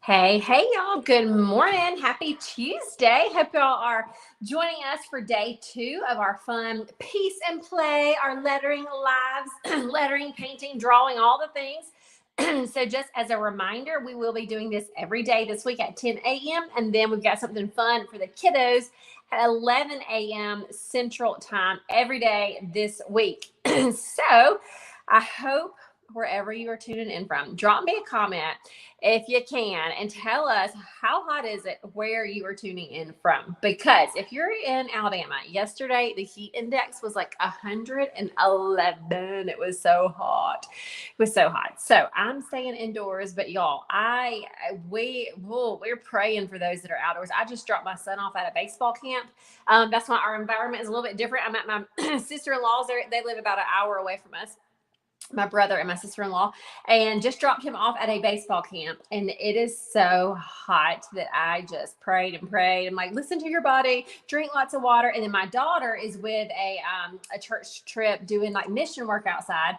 Hey, y'all. Good morning. Happy Tuesday. Hope y'all are joining us for day 2 of our fun piece and play, our lettering lives, lettering, painting, drawing, all the things. So just as a reminder, we will be doing this every day this week at 10 a.m. And then we've got something fun for the kiddos at 11 a.m. Central Time every day this week. So I hope wherever you are tuning in from, drop me a comment if you can and tell us how hot is it where you are tuning in from, because if you're in Alabama, yesterday the heat index was like 111. It was so hot. So I'm staying indoors, but y'all, we're praying for those that are outdoors. I just dropped my son off at a baseball camp. That's why our environment is a little bit different. I'm at my sister-in-law's. They live about an hour away from us, my brother and my sister-in-law, and just dropped him off at a baseball camp. And it is so hot that I just prayed and prayed. I'm like, listen to your body, drink lots of water. And then my daughter is with a church trip doing like mission work outside,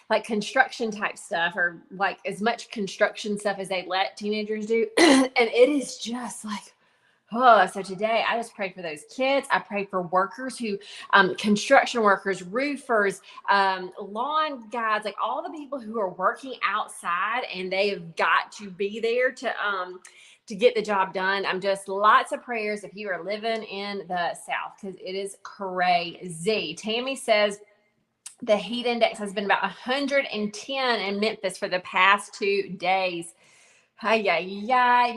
like construction type stuff, or like as much construction stuff as they let teenagers do. And it is just like, oh, so today I just prayed for those kids. I prayed for workers who, construction workers, roofers, lawn guys, like all the people who are working outside, and they have got to be there to get the job done. I'm just lots of prayers if you are living in the South, because it is crazy. Tammy says the heat index has been about 110 in Memphis for the past 2 days. Hi.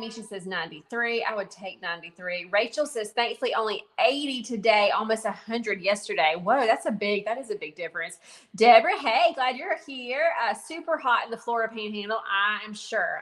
Misha says 93. I would take 93. Rachel says, thankfully, only 80 today, almost 100 yesterday. Whoa, that is a big difference. Deborah, hey, glad you're here. Super hot in the Florida Panhandle. I'm sure.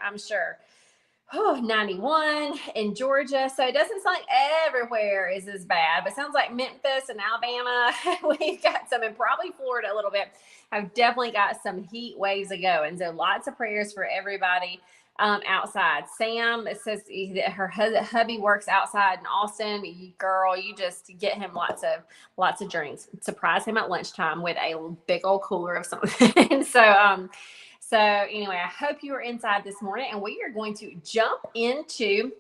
91 in Georgia. So it doesn't sound like everywhere is as bad, but it sounds like Memphis and Alabama, we've got some, and probably Florida a little bit. I've definitely got some heat waves ago. And so lots of prayers for everybody outside. Sam, it says that her hubby works outside in Austin. Girl, you just get him lots of drinks. Surprise him at lunchtime with a big old cooler of something. So anyway, I hope you are inside this morning, and we are going to jump into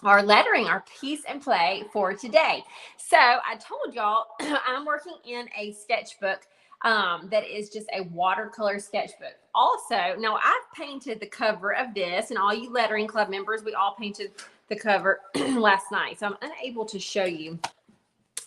our lettering, our piece and play for today. So I told y'all I'm working in a sketchbook that is just a watercolor sketchbook. Also, now I've painted the cover of this, and all you lettering club members, we all painted the cover last night. So I'm unable to show you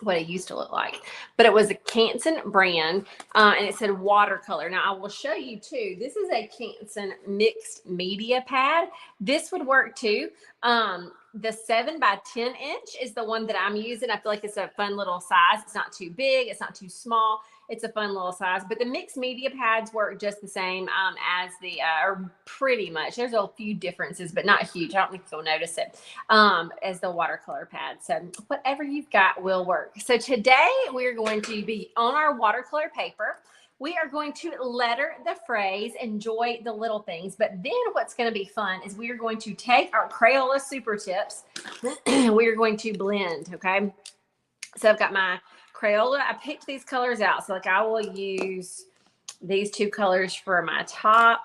what it used to look like, but it was a Canson brand, and it said watercolor. Now I will show you too. This is a Canson mixed media pad. This would work too. The 7 by 10 inch is the one that I'm using. I feel like it's a fun little size. It's not too big. It's not too small. It's a fun little size, but the mixed media pads work just the same as the, or pretty much. There's a few differences, but not huge. I don't think you'll notice it as the watercolor pad. So whatever you've got will work. So today we're going to be on our watercolor paper. We are going to letter the phrase, enjoy the little things. But then what's going to be fun is we are going to take our Crayola Super Tips and we are going to blend, okay? So I've got my Crayola. I picked these colors out. So like I will use these 2 colors for my top.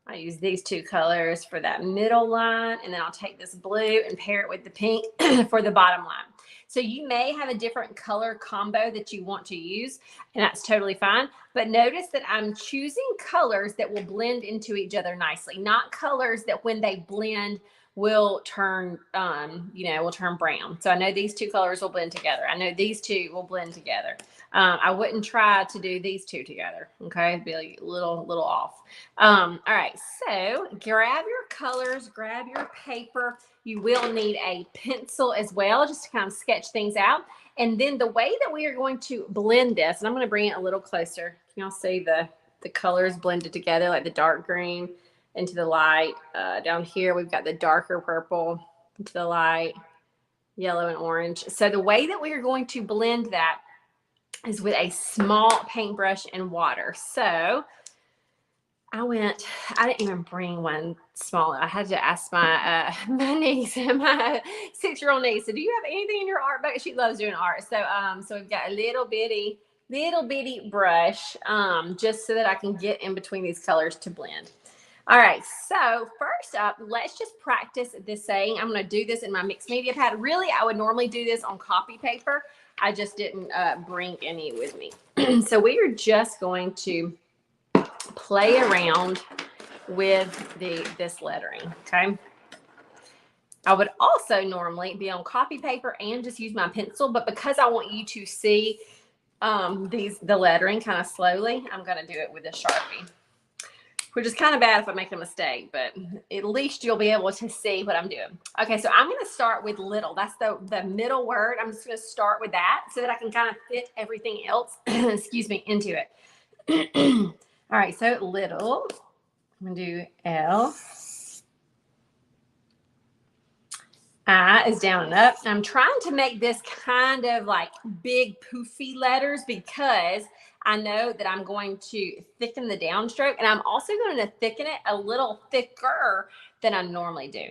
I use these 2 colors for that middle line. And then I'll take this blue and pair it with the pink for the bottom line. So you may have a different color combo that you want to use, and that's totally fine. But notice that I'm choosing colors that will blend into each other nicely, not colors that when they blend will turn, will turn brown. So I know these 2 colors will blend together. I know these 2 will blend together. I wouldn't try to do these 2 together. Okay. It'd be like a little off. All right. So grab your colors, grab your paper. You will need a pencil as well, just to kind of sketch things out. And then the way that we are going to blend this, and I'm going to bring it a little closer. Can y'all see the colors blended together, like the dark green into the light? Down here, we've got the darker purple into the light, yellow and orange. So the way that we are going to blend that is with a small paintbrush and water. So I didn't even bring one small. I had to ask my niece, my 6-year-old niece, so do you have anything in your art bucket? She loves doing art. So we've got a little bitty brush, just so that I can get in between these colors to blend. All right, so first up, let's just practice this saying. I'm going to do this in my mixed media pad. Really, I would normally do this on copy paper. I just didn't bring any with me. So we are just going to play around with this lettering, okay? I would also normally be on copy paper and just use my pencil, but because I want you to see the lettering kind of slowly, I'm going to do it with a Sharpie, which is kind of bad if I make a mistake, but at least you'll be able to see what I'm doing. Okay, so I'm going to start with little. That's the middle word. I'm just going to start with that so that I can kind of fit everything else, excuse me, into it. All right, so little. I'm going to do L. I is down and up. I'm trying to make this kind of like big poofy letters because I know that I'm going to thicken the downstroke, and I'm also going to thicken it a little thicker than I normally do.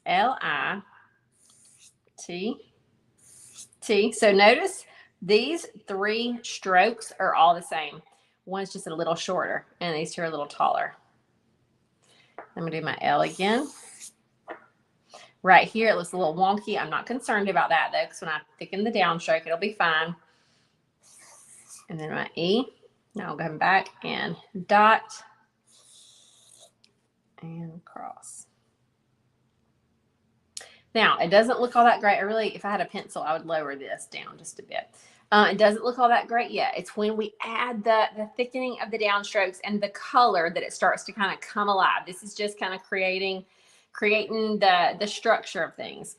L-I-T-T. So notice these three strokes are all the same. One's just a little shorter, and these two are a little taller. I'm going to do my L again. Right here, it looks a little wonky. I'm not concerned about that, though, because when I thicken the downstroke, it'll be fine. And then my E. Now I'll go back and dot and cross. Now, it doesn't look all that great. If I had a pencil, I would lower this down just a bit. It doesn't look all that great yet. It's when we add the thickening of the downstrokes and the color that it starts to kind of come alive. This is just kind of creating the structure of things.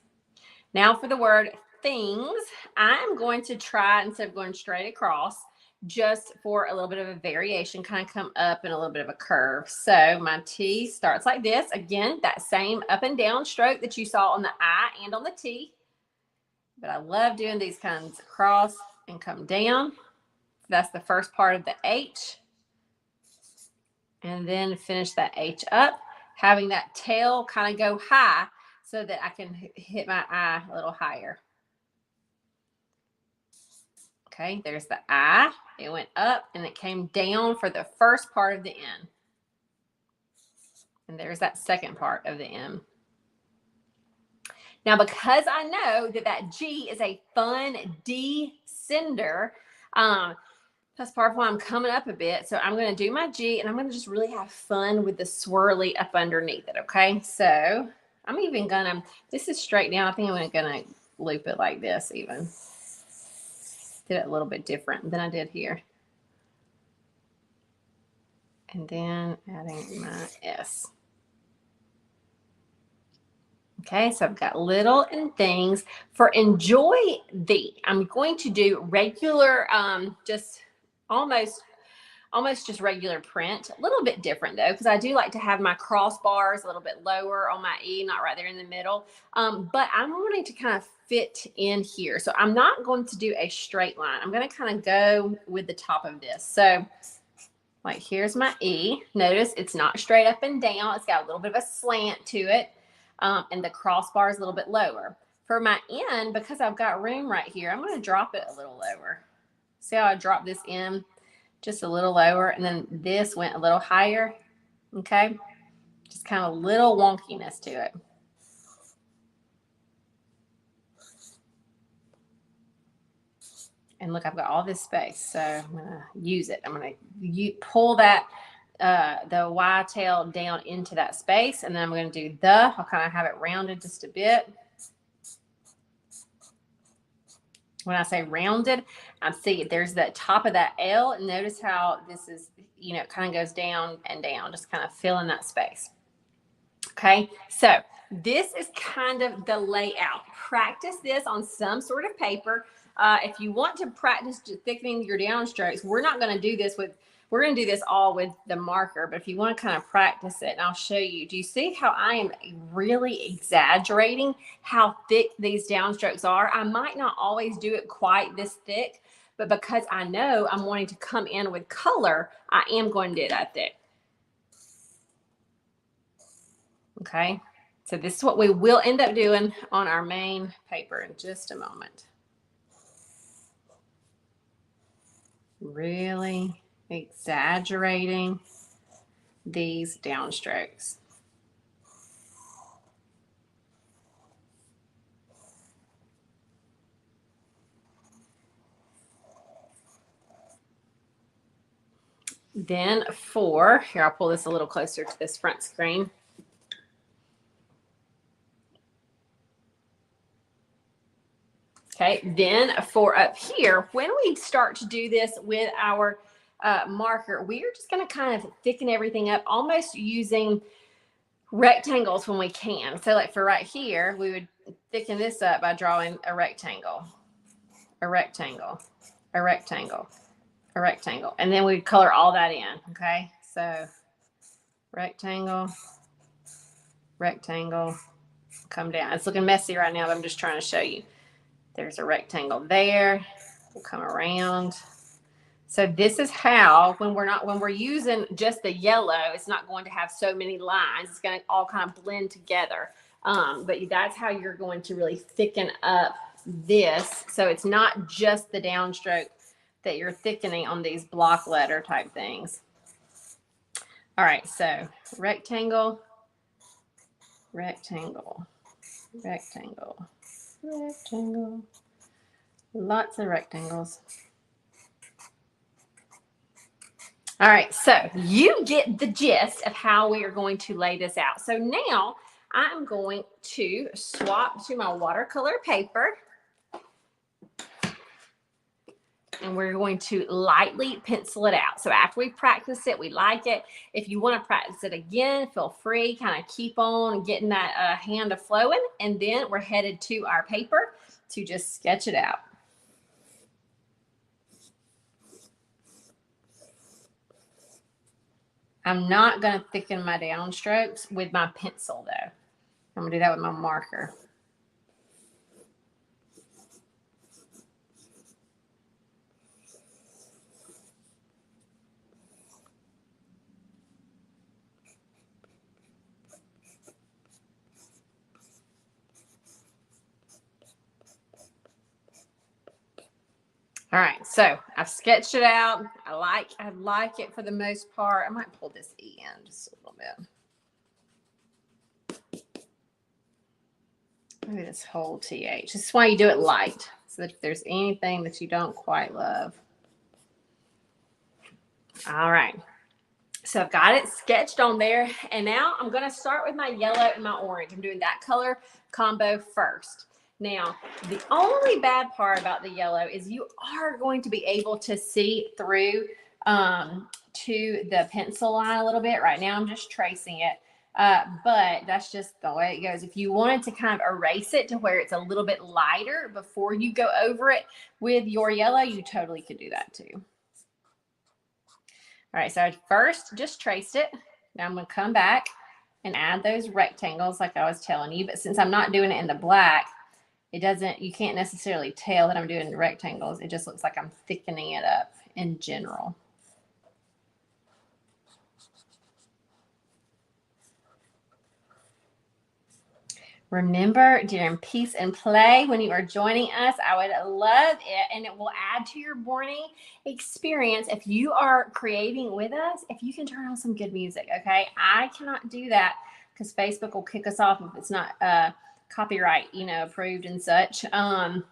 Now for the word things, I'm going to try, instead of going straight across, just for a little bit of a variation, kind of come up and a little bit of a curve. So my T starts like this. Again, that same up and down stroke that you saw on the I and on the T. But I love doing these kinds across and come down. That's the first part of the H. And then finish that H up, having that tail kind of go high so that I can hit my I a little higher. Okay, there's the I. It went up and it came down for the first part of the N. And there's that second part of the M. Now, because I know that G is a fun descender, that's part of why I'm coming up a bit. So I'm going to do my G, and I'm going to just really have fun with the swirly up underneath it, okay? So I'm even going to, this is straight down. I think I'm going to loop it like this even. Did it a little bit different than I did here. And then adding my S. Okay, so I've got little and things. For enjoy thee, I'm going to do regular, just almost just regular print. A little bit different though, because I do like to have my crossbars a little bit lower on my E, not right there in the middle. But I'm wanting to kind of fit in here. So I'm not going to do a straight line. I'm going to kind of go with the top of this. So like here's my E. Notice it's not straight up and down. It's got a little bit of a slant to it. And the crossbar is a little bit lower. For my N, because I've got room right here, I'm going to drop it a little lower. See how I dropped this in just a little lower, and then this went a little higher, okay? Just kind of a little wonkiness to it. And look, I've got all this space, so I'm going to use it. I'm going to pull that the Y tail down into that space, and then I'm going to do I'll kind of have it rounded just a bit. When I say rounded, I'm seeing there's the top of that L, and notice how this is, it kind of goes down and down, just kind of filling that space. Okay, so this is kind of the layout. Practice this on some sort of paper. If you want to practice thickening your downstrokes, we're going to do this all with the marker, but if you want to kind of practice it, and I'll show you. Do you see how I am really exaggerating how thick these downstrokes are? I might not always do it quite this thick, but because I know I'm wanting to come in with color, I am going to do that thick. Okay, so this is what we will end up doing on our main paper in just a moment. Really exaggerating these downstrokes. Then here, I'll pull this a little closer to this front screen. Okay, then for up here, when we start to do this with our marker, we are just going to kind of thicken everything up, almost using rectangles when we can. So like for right here, we would thicken this up by drawing a rectangle, a rectangle, a rectangle, a rectangle, and then we'd color all that in. Okay, so rectangle, rectangle, come down. It's looking messy right now, but I'm just trying to show you. There's a rectangle there. We'll come around. So this is how, when we're using just the yellow, it's not going to have so many lines. It's going to all kind of blend together. But that's how you're going to really thicken up this. So it's not just the downstroke that you're thickening on these block letter type things. All right, so rectangle, rectangle, rectangle, rectangle, lots of rectangles. All right, so you get the gist of how we are going to lay this out. So now I'm going to swap to my watercolor paper, and we're going to lightly pencil it out. So after we practice it, we like it. If you want to practice it again, feel free, kind of keep on getting that hand of flowing, and then we're headed to our paper to just sketch it out. I'm not going to thicken my downstrokes with my pencil though. I'm going to do that with my marker. All right, so I've sketched it out. I like it for the most part. I might pull this in just a little bit. Maybe this whole TH. This is why you do it light, so that if there's anything that you don't quite love. All right, so I've got it sketched on there, and now I'm going to start with my yellow and my orange. I'm doing that color combo first. Now, the only bad part about the yellow is you are going to be able to see through to the pencil line a little bit. Right now, I'm just tracing it, but that's just the way it goes. If you wanted to kind of erase it to where it's a little bit lighter before you go over it with your yellow, you totally could do that too. All right, so I first just traced it. Now I'm going to come back and add those rectangles like I was telling you, but since I'm not doing it in the black, you can't necessarily tell that I'm doing rectangles. It just looks like I'm thickening it up in general. Remember, during Peace and Play, when you are joining us, I would love it, and it will add to your morning experience if you are creating with us, if you can turn on some good music, okay? I cannot do that because Facebook will kick us off if it's not copyright, approved and such. But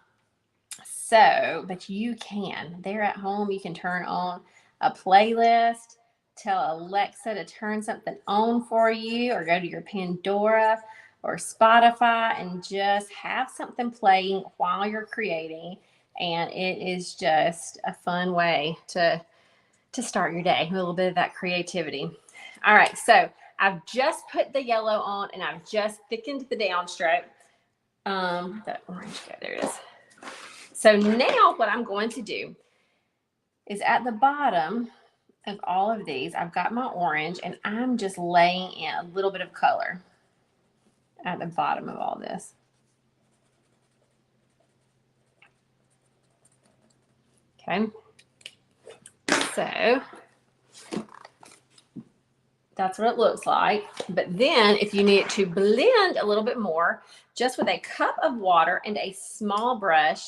you can. There at home, you can turn on a playlist, tell Alexa to turn something on for you, or go to your Pandora or Spotify and just have something playing while you're creating. And it is just a fun way to start your day with a little bit of that creativity. All right, so I've just put the yellow on, and I've just thickened the downstroke. That orange guy, there it is. So now what I'm going to do is at the bottom of all of these, I've got my orange, and I'm just laying in a little bit of color at the bottom of all this. Okay. So that's what it looks like. But then if you need to blend a little bit more, just with a cup of water and a small brush,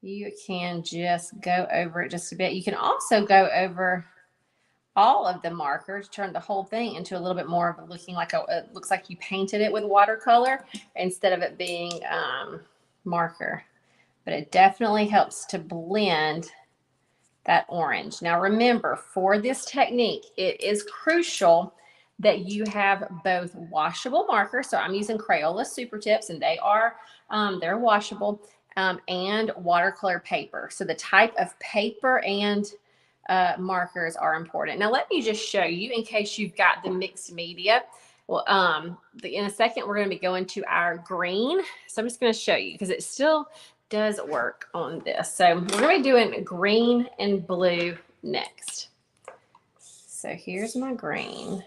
you can just go over it just a bit. You can also go over all of the markers, turn the whole thing into a little bit more of a looking like it looks like you painted it with watercolor instead of it being marker. But it definitely helps to blend that orange. Now remember, for this technique, it is crucial that you have both washable markers. So I'm using Crayola Super Tips, and they're washable, and watercolor paper. So the type of paper and markers are important. Now let me just show you in case you've got the mixed media. Well, in a second, we're going to be going to our green. So I'm just going to show you because it still does work on this. So we're going to be doing green and blue next. So here's my green.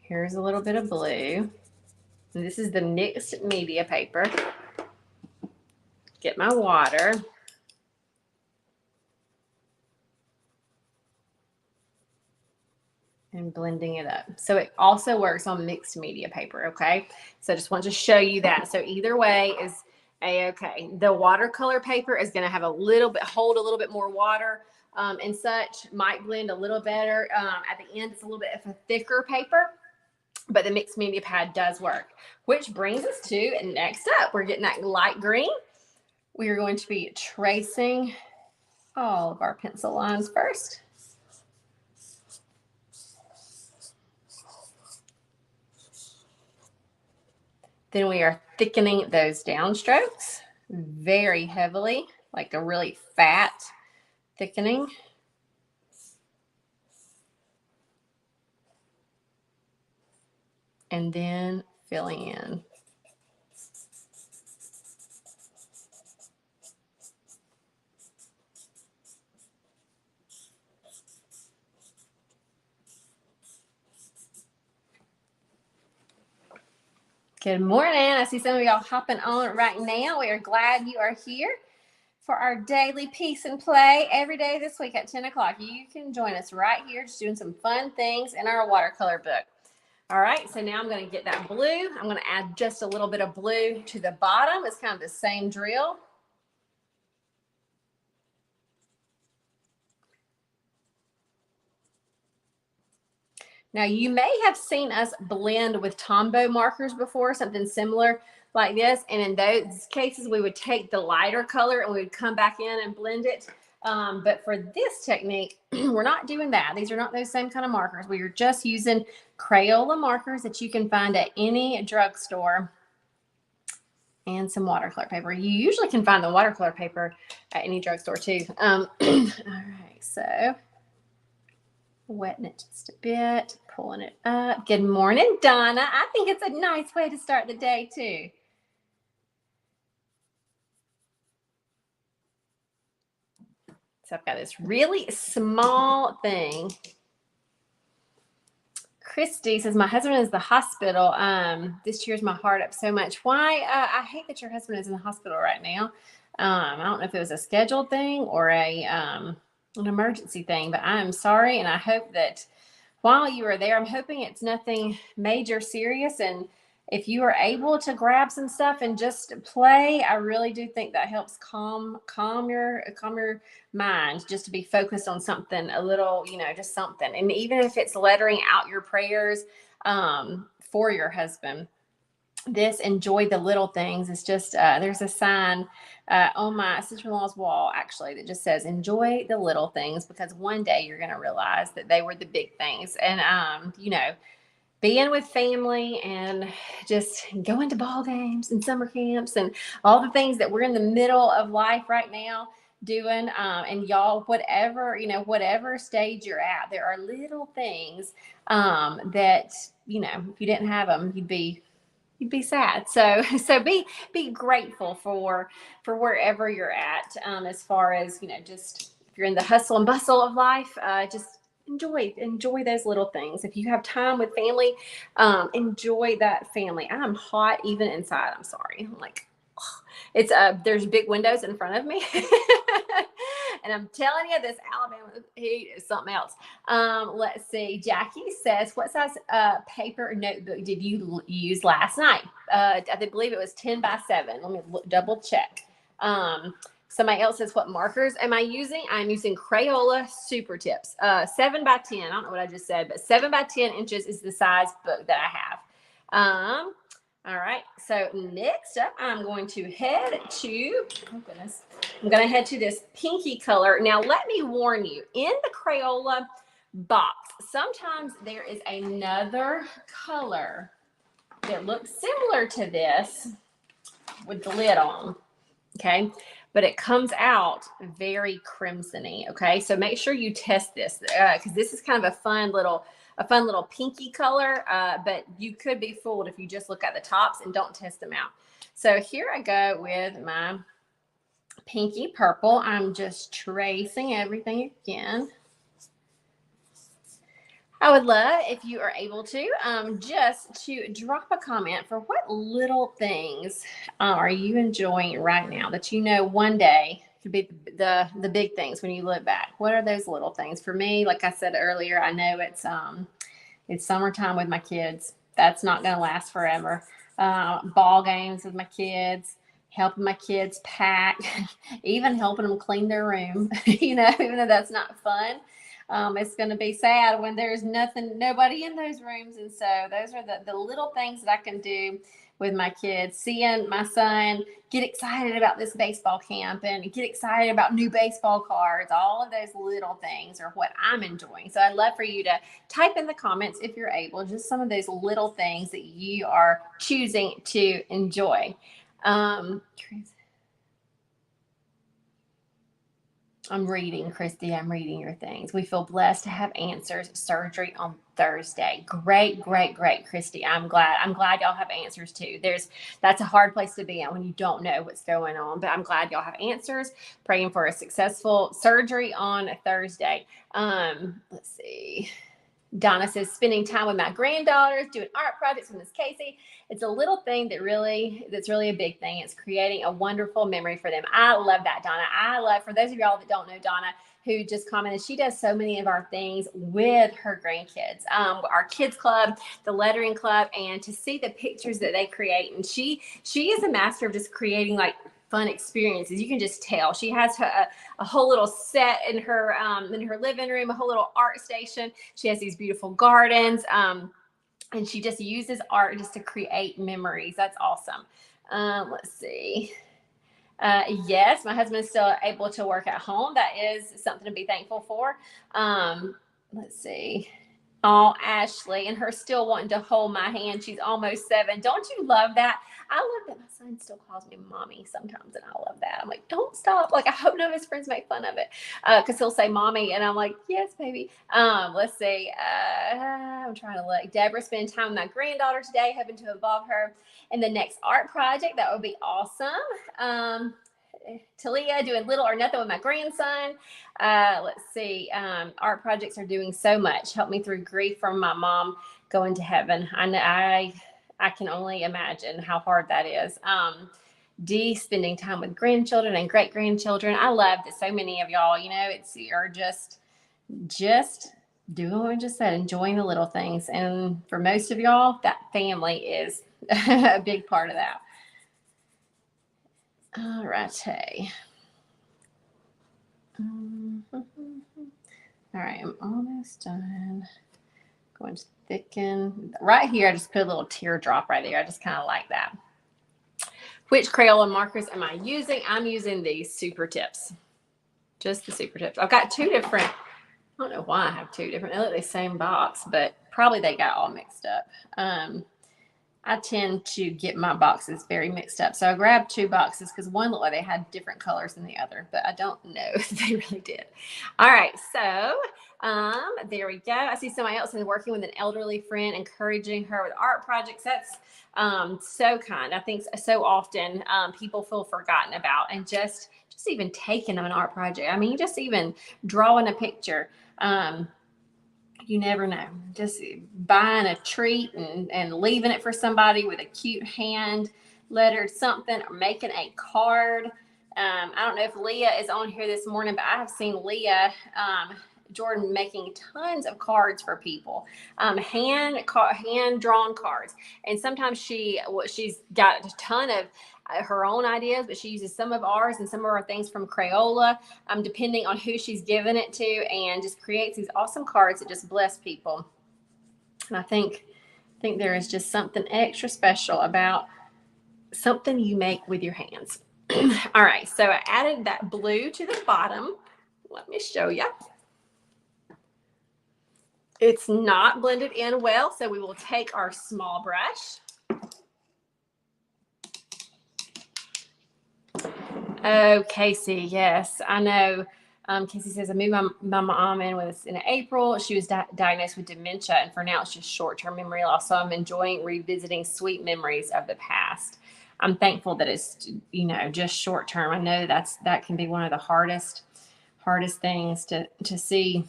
Here's a little bit of blue. And this is the mixed media paper. Get my water. And blending it up. So it also works on mixed media paper, okay? So I just want to show you that. So either way is a-okay. The watercolor paper is going to have hold a little bit more water and such, might blend a little better. At the end, it's a little bit of a thicker paper, but the mixed media pad does work, which brings us to next up. We're getting that light green. We are going to be tracing all of our pencil lines first. Then we are thickening those downstrokes very heavily, like a really fat thickening. And then filling in. Good morning. I see some of y'all hopping on right now. We are glad you are here for our daily peace and play every day this week at 10 o'clock. You can join us right here just doing some fun things in our watercolor book. All right, so now I'm going to get that blue. I'm going to add just a little bit of blue to the bottom. It's kind of the same drill. Now, you may have seen us blend with Tombow markers before, something similar like this. And in those cases, we would take the lighter color and we would come back in and blend it. But for this technique, we're not doing that. These are not those same kind of markers. We are just using Crayola markers that you can find at any drugstore and some watercolor paper. You usually can find the watercolor paper at any drugstore too. All right, so wetting it just a bit, pulling it up. Good morning, Donna. I think it's a nice way to start the day too. So I've got this really small thing. Christy says, my husband is in the hospital. This cheers my heart up so much. Why? I hate that your husband is in the hospital right now. I don't know if it was a scheduled thing or an emergency thing, but I'm sorry. And I hope that while you are there, I'm hoping it's nothing major serious. And if you are able to grab some stuff and just play, I really do think that helps calm your mind, just to be focused on something a little, just something. And even if it's lettering out your prayers for your husband, this enjoy the little things. It's just, there's a sign on my sister-in-law's wall, actually, that just says, enjoy the little things, because one day you're going to realize that they were the big things. And, being with family and just going to ball games and summer camps and all the things that we're in the middle of life right now doing. And y'all, whatever stage you're at, there are little things that, if you didn't have them, you'd be sad. So be grateful for wherever you're at, as far as, just if you're in the hustle and bustle of life, just enjoy those little things. If you have time with family, enjoy that family. I'm hot even inside. I'm sorry. I'm like, it's there's big windows in front of me. And I'm telling you, this Alabama heat is something else. Let's see. Jackie says, what size paper notebook did you use last night? I believe it was 10 by 7. Let me double check. Somebody else says, what markers am I using? I'm using Crayola Super Tips, 7 by 10. I don't know what I just said, but 7 by 10 inches is the size book that I have. All right. So next up, I'm going to head to, oh goodness, I'm going to head to this pinky color. Now, let me warn you, in the Crayola box, sometimes there is another color that looks similar to this with the lid on. Okay. But it comes out very crimsony. Okay. So make sure you test this because this is kind of a fun little pinky color. But you could be fooled if you just look at the tops and don't test them out. So here I go with my pinky purple. I'm just tracing everything again. I would love if you are able to just to drop a comment for what little things are you enjoying right now that you know one day could be the big things when you look back. What are those little things? For me, like I said earlier, I know it's summertime with my kids. That's not going to last forever. Ball games with my kids, helping my kids pack, even helping them clean their room, even though that's not fun. It's going to be sad when there's nobody in those rooms. And so those are the little things that I can do with my kids. Seeing my son get excited about this baseball camp and get excited about new baseball cards. All of those little things are what I'm enjoying. So I'd love for you to type in the comments if you're able, just some of those little things that you are choosing to enjoy. I'm reading, Christy. I'm reading your things. We feel blessed to have answers. Surgery on Thursday. Great, Christy. I'm glad y'all have answers too. That's a hard place to be in when you don't know what's going on. But I'm glad y'all have answers. Praying for a successful surgery on Thursday. Let's see. Donna says, spending time with my granddaughters, doing art projects with Miss Casey. It's a little thing that's really a big thing. It's creating a wonderful memory for them. I love that, Donna. For those of y'all that don't know Donna, who just commented, she does so many of our things with her grandkids, our kids club, the lettering club, and to see the pictures that they create. And she is a master of just creating like fun experiences. You can just tell she has a whole little set in her living room, a whole little art station. She has these beautiful gardens, and she just uses art just to create memories. That's awesome. Let's see. Yes, my husband is still able to work at home. That is something to be thankful for. Let's see. Oh, Ashley, and her still wanting to hold my hand. She's almost 7. Don't you love that? I love that my son still calls me mommy sometimes, and I love that. I'm like, don't stop. Like, I hope none of his friends make fun of it because he'll say mommy, and I'm like, yes, baby. Let's see. I'm trying to look. Deborah spending time with my granddaughter today, hoping to involve her in the next art project. That would be awesome. Talia doing little or nothing with my grandson. Let's see. Art projects are doing so much. Help me through grief from my mom going to heaven. I can only imagine how hard that is. D, spending time with grandchildren and great grandchildren. I love that so many of y'all, you're just doing what we just said, enjoying the little things. And for most of y'all, that family is a big part of that. All right. All right, I'm almost done. Going to thicken. Right here, I just put a little teardrop right there. I just kind of like that. Which Crayola markers am I using? I'm using these Super Tips. Just the Super Tips. I've got 2 different. I don't know why I have 2 different. They look the same box, but probably they got all mixed up. I tend to get my boxes very mixed up. So I grabbed 2 boxes because one looked like they had different colors than the other, but I don't know if they really did. All right. So there we go. I see somebody else working with an elderly friend, encouraging her with art projects. That's so kind. I think so often people feel forgotten about, and just even taking an art project. I mean, just even drawing a picture. You never know. Just buying a treat and leaving it for somebody with a cute hand lettered something, or making a card. I don't know if Leah is on here this morning, but I have seen Leah Jordan making tons of cards for people, hand drawn cards. And sometimes she's got a ton of her own ideas, but she uses some of ours and some of our things from Crayola, depending on who she's given it to, and just creates these awesome cards that just bless people. And I think there is just something extra special about something you make with your hands. All right, so I added that blue to the bottom. Let me show you. It's not blended in well, so we will take our small brush. Oh, Casey, yes, I know. Casey says, I moved my mom in April. She was diagnosed with dementia, and for now it's just short-term memory loss. So I'm enjoying revisiting sweet memories of the past. I'm thankful that it's, just short-term. I know that can be one of the hardest things to see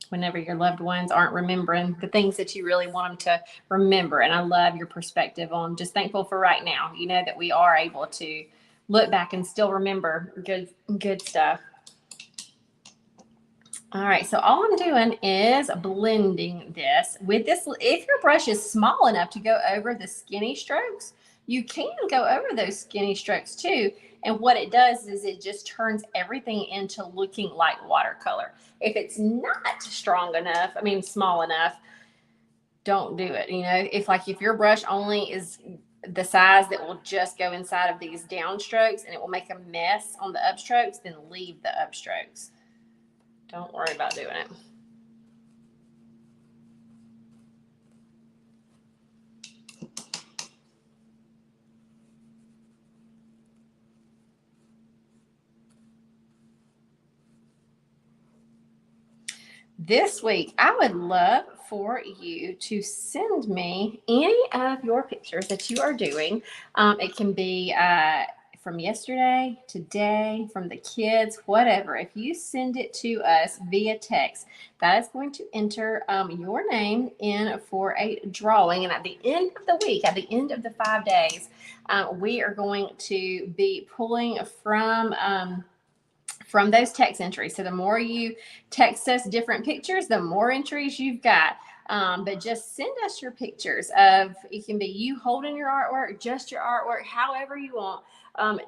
whenever your loved ones aren't remembering the things that you really want them to remember. And I love your perspective on just thankful for right now, that we are able to look back and still remember good stuff. All right, so all I'm doing is blending this with this. If your brush is small enough to go over the skinny strokes, you can go over those skinny strokes too. And what it does is it just turns everything into looking like watercolor. If it's not strong enough, small enough, don't do it. If your brush only is the size that will just go inside of these downstrokes and it will make a mess on the upstrokes, then leave the upstrokes. Don't worry about doing it. This week, I would love for you to send me any of your pictures that you are doing. It can be from yesterday, today, from the kids, whatever. If you send it to us via text, that is going to enter your name in for a drawing. And at the end of the week, at the end of the 5 days, we are going to be pulling from those text entries. So the more you text us different pictures, the more entries you've got. But just send us your pictures of, it can be you holding your artwork, just your artwork, however you want,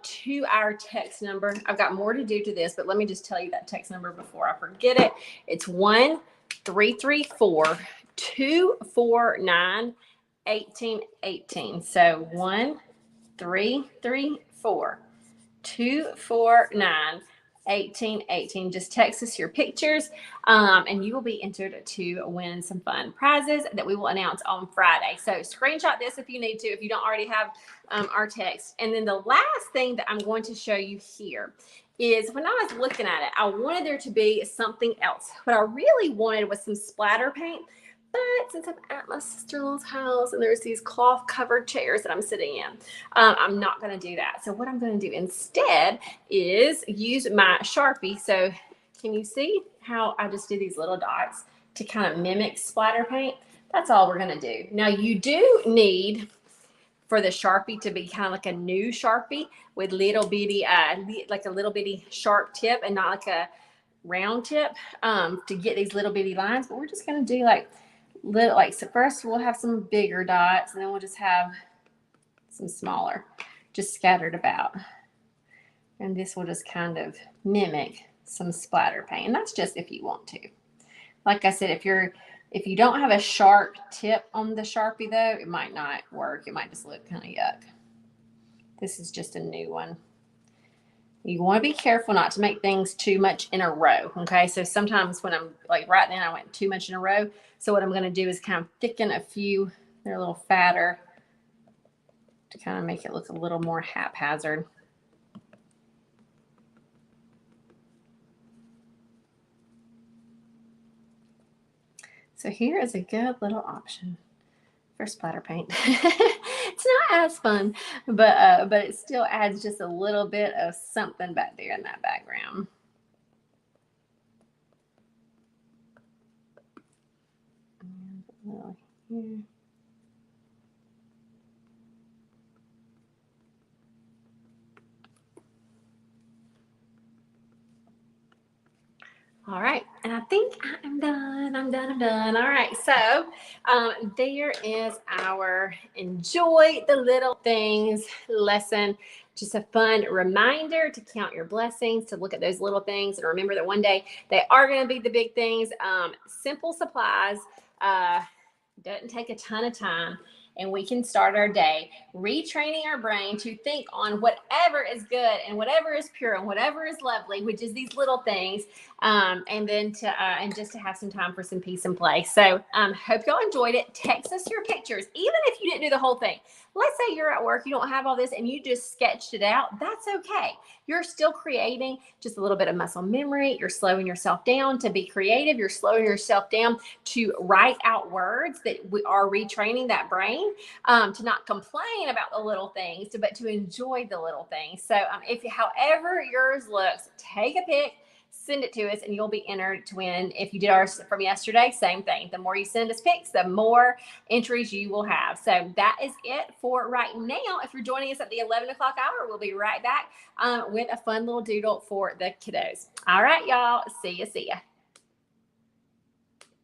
to our text number. I've got more to do to this, but let me just tell you that text number before I forget it. It's 1-334-249-1818. So 1-334-249-1818. Just text us your pictures, and you will be entered to win some fun prizes that we will announce on Friday. So screenshot this if you need to, if you don't already have our text. And then the last thing that I'm going to show you here is, when I was looking at it, I wanted there to be something else. What I really wanted was some splatter paint. But since I'm at my sister-in-law's house and there's these cloth covered chairs that I'm sitting in, I'm not going to do that. So what I'm going to do instead is use my Sharpie. So can you see how I just do these little dots to kind of mimic splatter paint? That's all we're going to do. Now you do need for the Sharpie to be kind of like a new Sharpie with little bitty, like a little bitty sharp tip and not like a round tip, to get these little bitty lines. But we're just going to do so first we'll have some bigger dots, and then we'll just have some smaller, just scattered about. And this will just kind of mimic some splatter paint. And that's just if you want to. Like I said, if you don't have a sharp tip on the Sharpie though, it might not work. It might just look kind of yuck. This is just a new one. You want to be careful not to make things too much in a row. Okay. So sometimes when I'm right then I went too much in a row. So what I'm going to do is kind of thicken a few. They're a little fatter to kind of make it look a little more haphazard. So here is a good little option for splatter paint. It's not as fun, but it still adds just a little bit of something back there in that background. And a little here. All right, And I think I'm done. I'm done. All right. So there is our enjoy the little things lesson. Just a fun reminder to count your blessings, to look at those little things, and remember that one day they are going to be the big things. Simple supplies. Doesn't take a ton of time, and we can start our day retraining our brain to think on whatever is good and whatever is pure and whatever is lovely, which is these little things, and then to and just to have some time for some peace and play. So hope y'all enjoyed it. Text us your pictures, even if you didn't do the whole thing. Let's say you're at work, you don't have all this, and you just sketched it out. That's okay. You're still creating just a little bit of muscle memory. You're slowing yourself down to be creative. You're slowing yourself down to write out words that we are retraining that brain to not complain about the little things, but to enjoy the little things. So if however yours looks, take a pic, send it to us, and you'll be entered to win. If you did ours from yesterday, same thing. The more you send us pics, the more entries you will have. So that is it for right now. If you're joining us at the 11 o'clock hour, we'll be right back with a fun little doodle for the kiddos. All right, y'all. See ya.